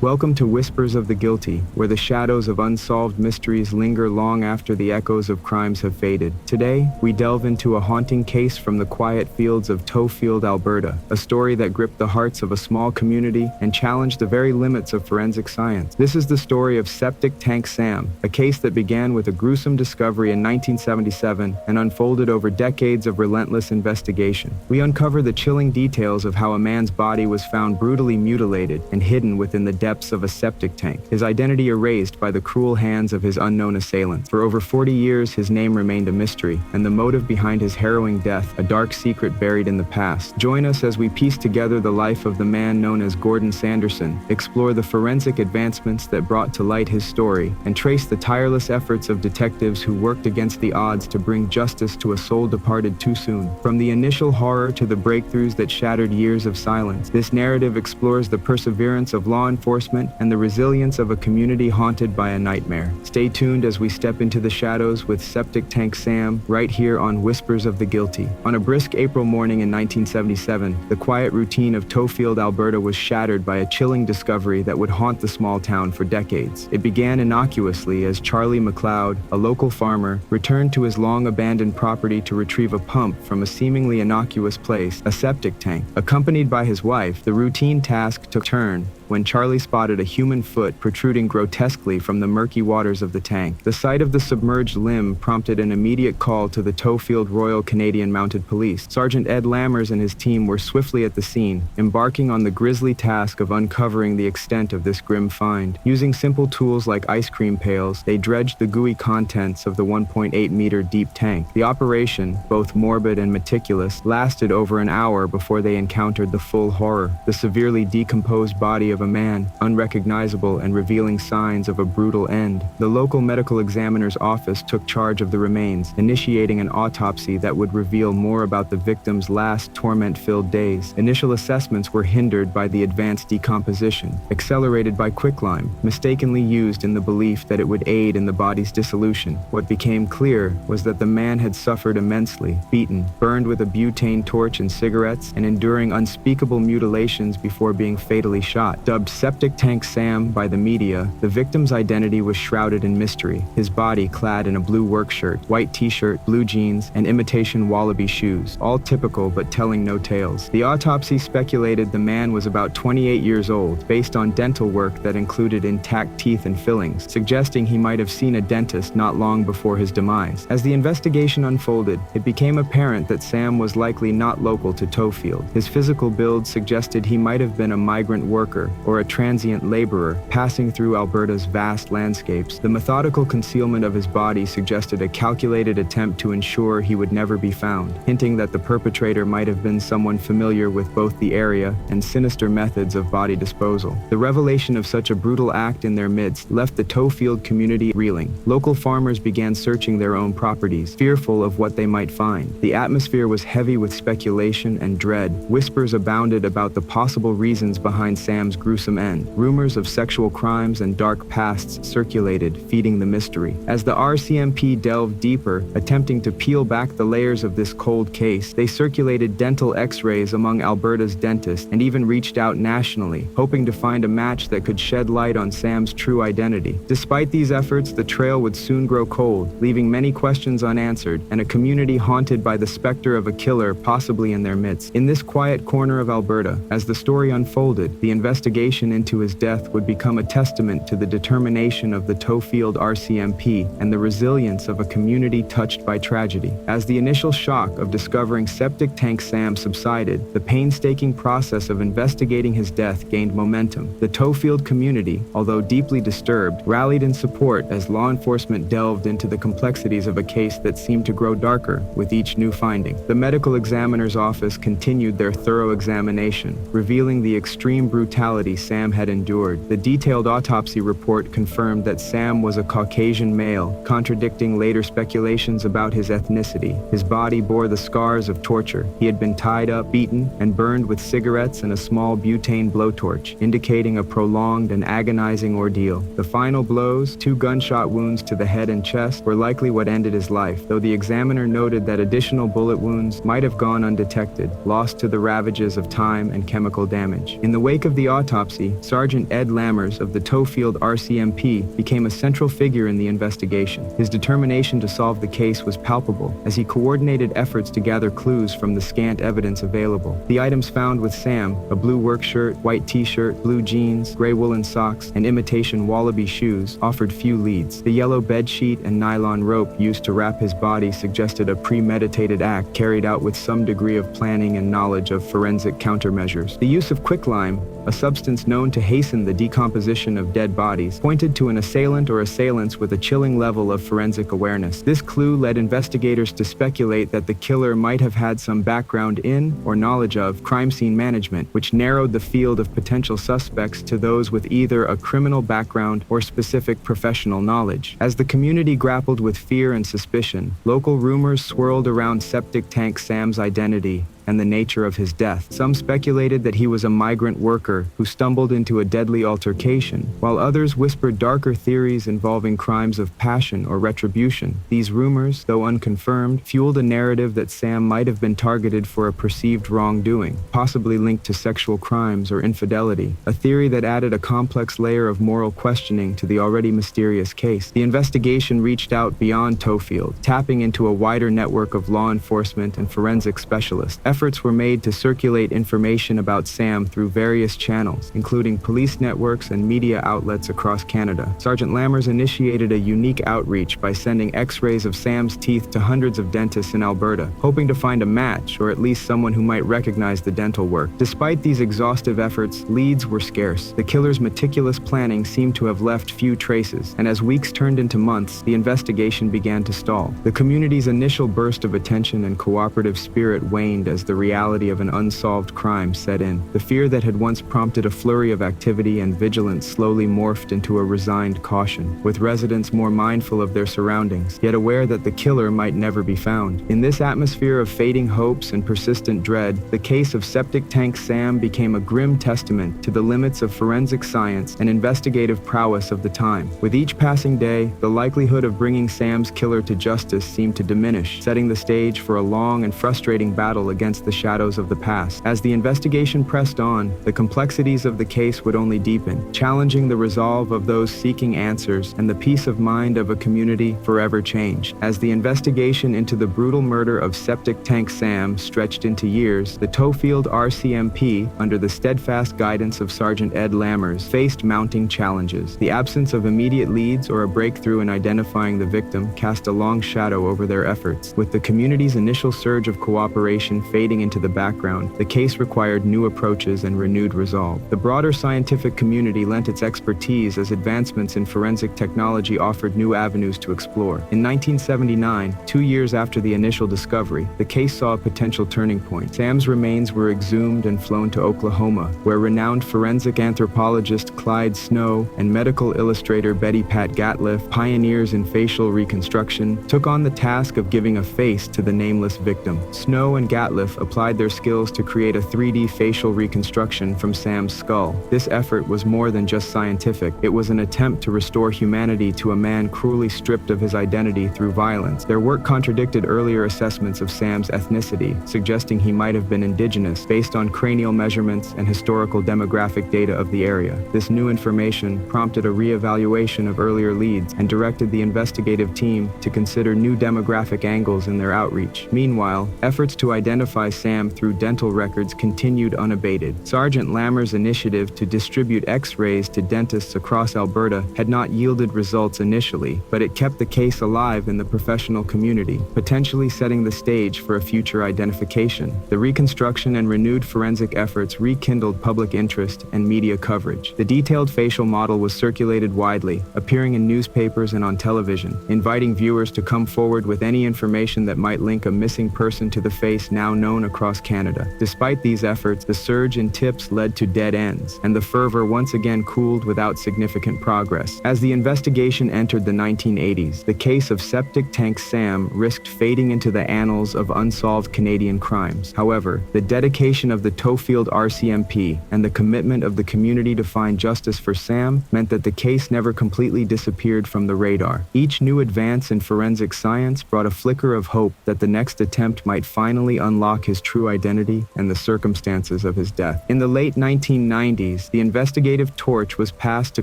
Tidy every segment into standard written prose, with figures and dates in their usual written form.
Welcome to Whispers of the Guilty, where the shadows of unsolved mysteries linger long after the echoes of crimes have faded. Today, we delve into a haunting case from the quiet fields of Tofield, Alberta, a story that gripped the hearts of a small community and challenged the very limits of forensic science. This is the story of Septic Tank Sam, a case that began with a gruesome discovery in 1977 and unfolded over decades of relentless investigation. We uncover the chilling details of how a man's body was found brutally mutilated and hidden within the depths of a septic tank, his identity erased by the cruel hands of his unknown assailant. For over 40 years, his name remained a mystery, and the motive behind his harrowing death, a dark secret buried in the past. Join us as we piece together the life of the man known as Gordon Sanderson, explore the forensic advancements that brought to light his story, and trace the tireless efforts of detectives who worked against the odds to bring justice to a soul departed too soon. From the initial horror to the breakthroughs that shattered years of silence, this narrative explores the perseverance of law enforcement and the resilience of a community haunted by a nightmare. Stay tuned as we step into the shadows with Septic Tank Sam right here on Whispers of the Guilty. On a brisk April morning in 1977, the quiet routine of Tofield, Alberta was shattered by a chilling discovery that would haunt the small town for decades. It began innocuously as Charlie McLeod, a local farmer, returned to his long-abandoned property to retrieve a pump from a seemingly innocuous place, a septic tank. Accompanied by his wife, the routine task took a turn when Charlie spotted a human foot protruding grotesquely from the murky waters of the tank. The sight of the submerged limb prompted an immediate call to the Tofield Royal Canadian Mounted Police. Sergeant Ed Lammers and his team were swiftly at the scene, embarking on the grisly task of uncovering the extent of this grim find. Using simple tools like ice cream pails, they dredged the gooey contents of the 1.8-meter deep tank. The operation, both morbid and meticulous, lasted over an hour before they encountered the full horror, the severely decomposed body of a man, unrecognizable and revealing signs of a brutal end. The local medical examiner's office took charge of the remains, initiating an autopsy that would reveal more about the victim's last torment-filled days. Initial assessments were hindered by the advanced decomposition, accelerated by quicklime, mistakenly used in the belief that it would aid in the body's dissolution. What became clear was that the man had suffered immensely, beaten, burned with a butane torch and cigarettes, and enduring unspeakable mutilations before being fatally shot. Dubbed Septic Tank Sam by the media, the victim's identity was shrouded in mystery, his body clad in a blue work shirt, white t-shirt, blue jeans, and imitation wallaby shoes, all typical but telling no tales. The autopsy speculated the man was about 28 years old, based on dental work that included intact teeth and fillings, suggesting he might have seen a dentist not long before his demise. As the investigation unfolded, it became apparent that Sam was likely not local to Tofield. His physical build suggested he might have been a migrant worker or a transient laborer passing through Alberta's vast landscapes. The methodical concealment of his body suggested a calculated attempt to ensure he would never be found, hinting that the perpetrator might have been someone familiar with both the area and sinister methods of body disposal. The revelation of such a brutal act in their midst left the Tofield community reeling. Local farmers began searching their own properties, fearful of what they might find. The atmosphere was heavy with speculation and dread. Whispers abounded about the possible reasons behind Sam's gruesome end. Rumors of sexual crimes and dark pasts circulated, feeding the mystery. As the RCMP delved deeper, attempting to peel back the layers of this cold case, they circulated dental x-rays among Alberta's dentists and even reached out nationally, hoping to find a match that could shed light on Sam's true identity. Despite these efforts, the trail would soon grow cold, leaving many questions unanswered and a community haunted by the specter of a killer possibly in their midst. In this quiet corner of Alberta, as the story unfolded, the investigation into his death would become a testament to the determination of the Tofield RCMP and the resilience of a community touched by tragedy. As the initial shock of discovering Septic Tank Sam subsided, the painstaking process of investigating his death gained momentum. The Tofield community, although deeply disturbed, rallied in support as law enforcement delved into the complexities of a case that seemed to grow darker with each new finding. The medical examiner's office continued their thorough examination, revealing the extreme brutality brutality Sam had endured. The detailed autopsy report confirmed that Sam was a Caucasian male, contradicting later speculations about his ethnicity. His body bore the scars of torture. He had been tied up, beaten, and burned with cigarettes and a small butane blowtorch, indicating a prolonged and agonizing ordeal. The final blows, 2 gunshot wounds to the head and chest, were likely what ended his life, though the examiner noted that additional bullet wounds might have gone undetected, lost to the ravages of time and chemical damage. In the wake of the autopsy, Sergeant Ed Lammers of the Tofield RCMP became a central figure in the investigation. His determination to solve the case was palpable, as he coordinated efforts to gather clues from the scant evidence available. The items found with Sam, a blue work shirt, white t-shirt, blue jeans, gray woolen socks, and imitation wallaby shoes, offered few leads. The yellow bedsheet and nylon rope used to wrap his body suggested a premeditated act carried out with some degree of planning and knowledge of forensic countermeasures. The use of quicklime, a substance known to hasten the decomposition of dead bodies, pointed to an assailant or assailants with a chilling level of forensic awareness. This clue led investigators to speculate that the killer might have had some background in or knowledge of crime scene management, which narrowed the field of potential suspects to those with either a criminal background or specific professional knowledge. As the community grappled with fear and suspicion, local rumors swirled around Septic Tank Sam's identity and the nature of his death. Some speculated that he was a migrant worker who stumbled into a deadly altercation, while others whispered darker theories involving crimes of passion or retribution. These rumors, though unconfirmed, fueled a narrative that Sam might have been targeted for a perceived wrongdoing, possibly linked to sexual crimes or infidelity, a theory that added a complex layer of moral questioning to the already mysterious case. The investigation reached out beyond Tofield, tapping into a wider network of law enforcement and forensic specialists. Efforts were made to circulate information about Sam through various channels, including police networks and media outlets across Canada. Sergeant Lammers initiated a unique outreach by sending X-rays of Sam's teeth to hundreds of dentists in Alberta, hoping to find a match or at least someone who might recognize the dental work. Despite these exhaustive efforts, leads were scarce. The killer's meticulous planning seemed to have left few traces, and as weeks turned into months, the investigation began to stall. The community's initial burst of attention and cooperative spirit waned as the reality of an unsolved crime set in. The fear that had once prompted a flurry of activity and vigilance slowly morphed into a resigned caution, with residents more mindful of their surroundings, yet aware that the killer might never be found. In this atmosphere of fading hopes and persistent dread, the case of Septic Tank Sam became a grim testament to the limits of forensic science and investigative prowess of the time. With each passing day, the likelihood of bringing Sam's killer to justice seemed to diminish, setting the stage for a long and frustrating battle against the shadows of the past. As the investigation pressed on, the complexities of the case would only deepen, challenging the resolve of those seeking answers and the peace of mind of a community forever changed. As the investigation into the brutal murder of Septic Tank Sam stretched into years, the Tofield RCMP, under the steadfast guidance of Sergeant Ed Lammers, faced mounting challenges. The absence of immediate leads or a breakthrough in identifying the victim cast a long shadow over their efforts. With the community's initial surge of cooperation fading into the background, the case required new approaches and renewed resolve. The broader scientific community lent its expertise as advancements in forensic technology offered new avenues to explore. In 1979, 2 years after the initial discovery, the case saw a potential turning point. Sam's remains were exhumed and flown to Oklahoma, where renowned forensic anthropologist Clyde Snow and medical illustrator Betty Pat Gatliff, pioneers in facial reconstruction, took on the task of giving a face to the nameless victim. Snow and Gatliff applied their skills to create a 3D facial reconstruction from Sam's skull. This effort was more than just scientific. It was an attempt to restore humanity to a man cruelly stripped of his identity through violence. Their work contradicted earlier assessments of Sam's ethnicity, suggesting he might have been indigenous based on cranial measurements and historical demographic data of the area. This new information prompted a re-evaluation of earlier leads and directed the investigative team to consider new demographic angles in their outreach. Meanwhile, efforts to identify Sam through dental records continued unabated. Sergeant Lammers' initiative to distribute X-rays to dentists across Alberta had not yielded results initially, but it kept the case alive in the professional community, potentially setting the stage for a future identification. The reconstruction and renewed forensic efforts rekindled public interest and media coverage. The detailed facial model was circulated widely, appearing in newspapers and on television, inviting viewers to come forward with any information that might link a missing person to the face now known known across Canada. Despite these efforts, the surge in tips led to dead ends, and the fervor once again cooled without significant progress. As the investigation entered the 1980s, the case of Septic Tank Sam risked fading into the annals of unsolved Canadian crimes. However, the dedication of the Tofield RCMP and the commitment of the community to find justice for Sam meant that the case never completely disappeared from the radar. Each new advance in forensic science brought a flicker of hope that the next attempt might finally unlock his true identity and the circumstances of his death. In the late 1990s, the investigative torch was passed to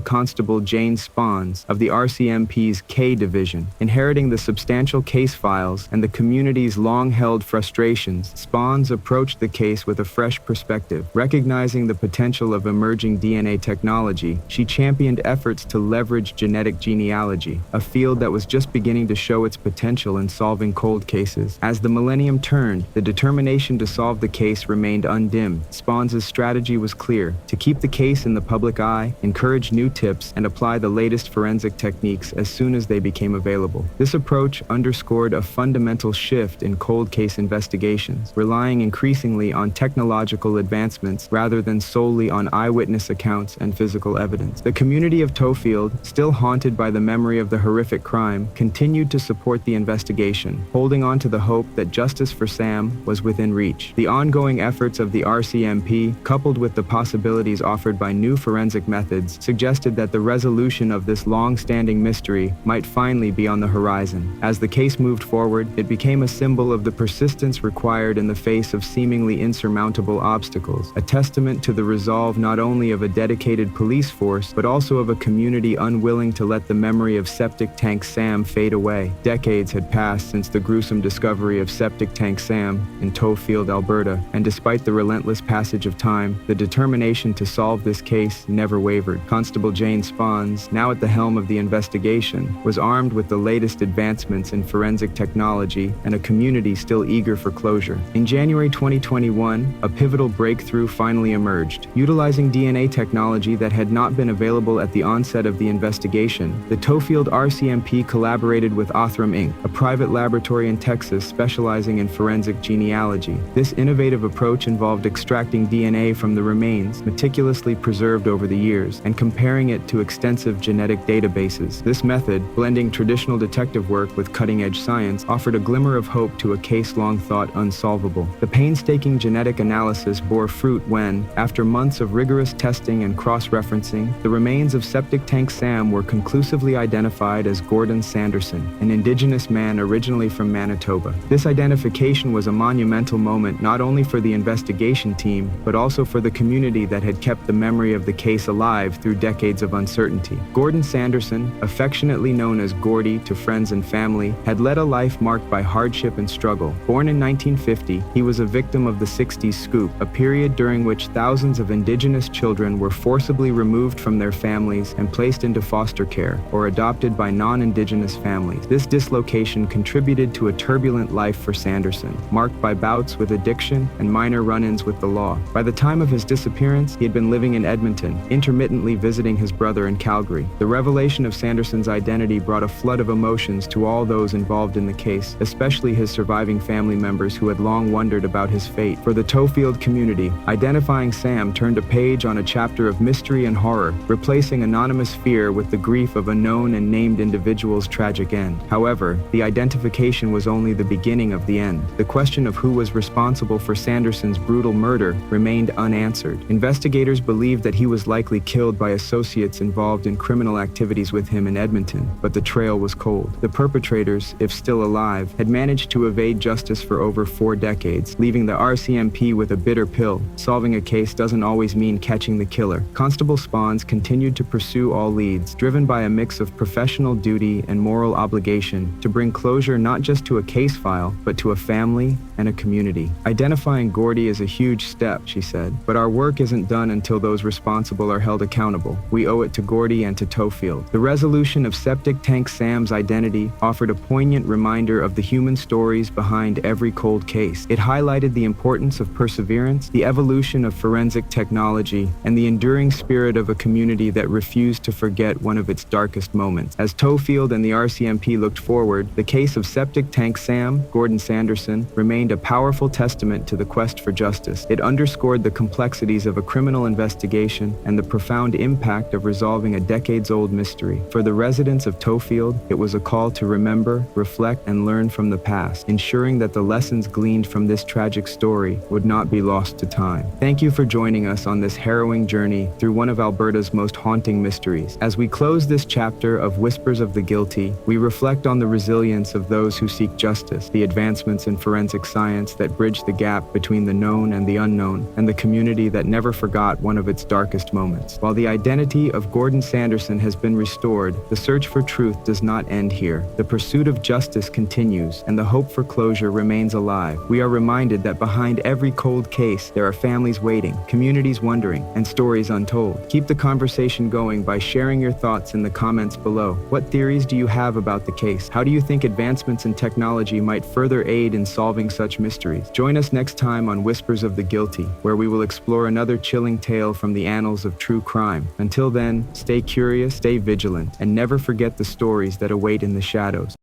Constable Jane Spons of the RCMP's K Division. Inheriting the substantial case files and the community's long-held frustrations, Spons approached the case with a fresh perspective. Recognizing the potential of emerging DNA technology, she championed efforts to leverage genetic genealogy, a field that was just beginning to show its potential in solving cold cases. As the millennium turned, the determination to solve the case remained undimmed. Spons' strategy was clear: to keep the case in the public eye, encourage new tips, and apply the latest forensic techniques as soon as they became available. This approach underscored a fundamental shift in cold case investigations, relying increasingly on technological advancements rather than solely on eyewitness accounts and physical evidence. The community of Tofield, still haunted by the memory of the horrific crime, continued to support the investigation, holding on to the hope that justice for Sam was within reach. The ongoing efforts of the RCMP, coupled with the possibilities offered by new forensic methods, suggested that the resolution of this long-standing mystery might finally be on the horizon. As the case moved forward, it became a symbol of the persistence required in the face of seemingly insurmountable obstacles, a testament to the resolve not only of a dedicated police force, but also of a community unwilling to let the memory of Septic Tank Sam fade away. Decades had passed since the gruesome discovery of Septic Tank Sam in Tofield, Alberta, and despite the relentless passage of time, the determination to solve this case never wavered. Constable Jane Spons, now at the helm of the investigation, was armed with the latest advancements in forensic technology and a community still eager for closure. In January 2021, a pivotal breakthrough finally emerged. Utilizing DNA technology that had not been available at the onset of the investigation, the Tofield RCMP collaborated with Othram Inc., a private laboratory in Texas specializing in forensic genealogy. This innovative approach involved extracting DNA from the remains, meticulously preserved over the years, and comparing it to extensive genetic databases. This method, blending traditional detective work with cutting-edge science, offered a glimmer of hope to a case long thought unsolvable. The painstaking genetic analysis bore fruit when, after months of rigorous testing and cross-referencing, the remains of Septic Tank Sam were conclusively identified as Gordon Sanderson, an Indigenous man originally from Manitoba. This identification was a monumental moment not only for the investigation team, but also for the community that had kept the memory of the case alive through decades of uncertainty. Gordon Sanderson, affectionately known as Gordy to friends and family, had led a life marked by hardship and struggle. Born in 1950, he was a victim of the 60s scoop, a period during which thousands of Indigenous children were forcibly removed from their families and placed into foster care or adopted by non-Indigenous families. This dislocation contributed to a turbulent life for Sanderson, marked by bouts with addiction and minor run-ins with the law. By the time of his disappearance, he had been living in Edmonton, intermittently visiting his brother in Calgary. The revelation of Sanderson's identity brought a flood of emotions to all those involved in the case, especially his surviving family members who had long wondered about his fate. For the Tofield community, identifying Sam turned a page on a chapter of mystery and horror, replacing anonymous fear with the grief of a known and named individual's tragic end. However, the identification was only the beginning of the end. The question of who was responsible for Sanderson's brutal murder remained unanswered. Investigators believed that he was likely killed by associates involved in criminal activities with him in Edmonton, but the trail was cold. The perpetrators, if still alive, had managed to evade justice for over 4 decades, leaving the RCMP with a bitter pill. Solving a case doesn't always mean catching the killer. Constable Spons continued to pursue all leads, driven by a mix of professional duty and moral obligation to bring closure not just to a case file, but to a family and a community. Identifying Gordy is a huge step, she said, but our work isn't done until those responsible are held accountable. We owe it to Gordy and to Tofield. The resolution of Septic Tank Sam's identity offered a poignant reminder of the human stories behind every cold case. It highlighted the importance of perseverance, the evolution of forensic technology, and the enduring spirit of a community that refused to forget one of its darkest moments. As Tofield and the RCMP looked forward, the case of Septic Tank Sam, Gordon Sanderson, remained a powerful testament to the quest for justice. It underscored the complexities of a criminal investigation and the profound impact of resolving a decades-old mystery. For the residents of Tofield, it was a call to remember, reflect, and learn from the past, ensuring that the lessons gleaned from this tragic story would not be lost to time. Thank you for joining us on this harrowing journey through one of Alberta's most haunting mysteries. As we close this chapter of Whispers of the Guilty, we reflect on the resilience of those who seek justice, the advancements in forensic science that bridge the gap between the known and the unknown, and the community that never forgot one of its darkest moments. While the identity of Gordon Sanderson has been restored, the search for truth does not end here. The pursuit of justice continues, and the hope for closure remains alive. We are reminded that behind every cold case, there are families waiting, communities wondering, and stories untold. Keep the conversation going by sharing your thoughts in the comments below. What theories do you have about the case? How do you think advancements in technology might further aid in solving such mysteries? Join us next time on Whispers of the Guilty, where we will explore another chilling tale from the annals of true crime. Until then, stay curious, stay vigilant, and never forget the stories that await in the shadows.